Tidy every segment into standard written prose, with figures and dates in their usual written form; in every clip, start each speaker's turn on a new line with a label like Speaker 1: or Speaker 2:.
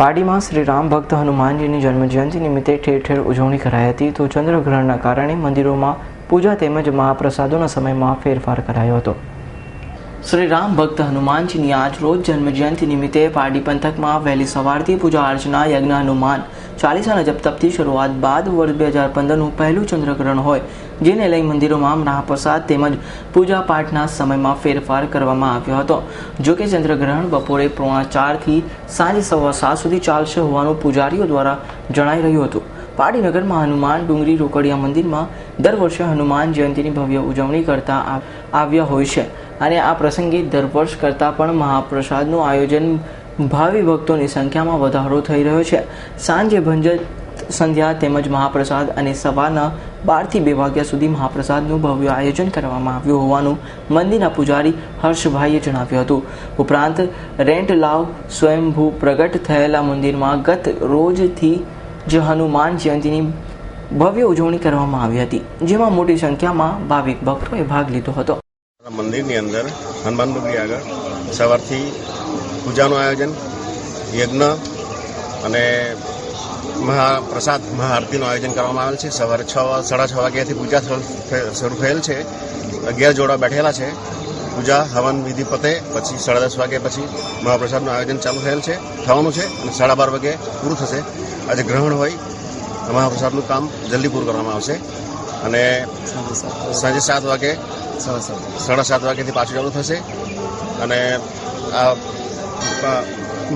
Speaker 1: પાડીમાં શ્રી રામ ભક્ત હનુમાનજીની જન્મજયંતિ નિમિત્તે ઠેર ઠેર ઉજવણી કરાઈ હતી તો ચંદ્રગ્રહણના કારણે મંદિરોમાં પૂજા તેમજ મહાપ્રસાદોના સમયમાં ફેરફાર કરાયો હતો। શ્રી રામ ભક્ત હનુમાનજીની આજ રોજ જન્મજયંતિ નિમિત્તે પારડી પંથકમાં વહેલી સવારથી પૂજા અર્ચના યજ્ઞ હનુમાન ચાલીસાના જપ તપથી શરૂઆત બાદ વર્ષ 2015નું પહેલું ચંદ્રગ્રહણ હોય જેને લઈ મંદિરોમાં મહાપ્રસાદ તેમજ પૂજા પાઠના સમયમાં ફેરફાર કરવામાં આવ્યો હતો। જોકે ચંદ્રગ્રહણ બપોરે 3:45 થી સાંજે 7:15 સુધી ચાલશે હોવાનું પૂજારીઓ દ્વારા જણાઈ રહ્યું હતું। પારડી નગરમાં હનુમાન ડુંગરી રોકડિયા મંદિરમાં દર વર્ષે હનુમાન જયંતિની ભવ્ય ઉજવણી કરતા આવ્યા હોય છે અને આ પ્રસંગે દર વર્ષ કરતાં પણ મહાપ્રસાદનું આયોજન ભાવિ ભક્તોની સંખ્યામાં વધારો થઈ રહ્યો છે। સાંજે ભંજન સંધ્યા તેમજ મહાપ્રસાદ અને સવારના 12 થી 2 વાગ્યા સુધી મહાપ્રસાદનું ભવ્ય આયોજન કરવામાં આવ્યું હોવાનું મંદિરના પૂજારી હર્ષભાઈએ જણાવ્યું હતું। ઉપરાંત રેન્ટ લાવ સ્વયંભૂ પ્રગટ થયેલા મંદિરમાં ગત રોજથી જ હનુમાન જયંતિની ભવ્ય ઉજવણી કરવામાં આવી હતી જેમાં મોટી સંખ્યામાં ભાવિક ભક્તોએ ભાગ લીધો હતો।
Speaker 2: મંદિરની અંદર હનુમાન ડુંગરી આગળ સવારથી પૂજાનું આયોજન યજ્ઞ અને મહાપ્રસાદ મહાઆરતીનું આયોજન કરવામાં આવેલ છે। સવારે 6:30 વાગ્યાથી પૂજા શરૂ થયેલ છે। 11 જોડા બેઠેલા છે। પૂજા હવન વિધિ પતે પછી 10:30 વાગ્યા પછી મહાપ્રસાદનું આયોજન ચાલુ થયેલ છે થવાનું છે અને 12:30 વાગે પૂરું થશે। આજે ગ્રહણ હોય મહાપ્રસાદનું કામ જલ્દી પૂરું કરવામાં આવશે અને સાંજે 7 વાગે 7:30 વાગ્યાથી પાછું ચાલુ થશે અને આ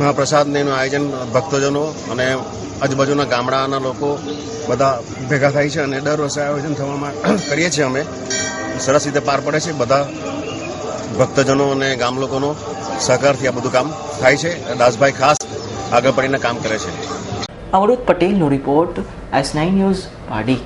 Speaker 2: મહાપ્રસાદનું આયોજન ભક્તજનો અને આજુબાજુના ગામડાના લોકો બધા ભેગા થાય છે અને દર વર્ષે આયોજન થવામાં કરીએ છીએ અમે। સરસ રીતે પાર પડે છે। બધા ભક્તજનો અને ગામ લોકોનો સહકારથી આ બધું કામ થાય છે। દાસભાઈ ખાસ આગળ પડીને કામ કરે છે।
Speaker 1: અમૃત પટેલનો રિપોર્ટ S9 ન્યૂઝ પારડી।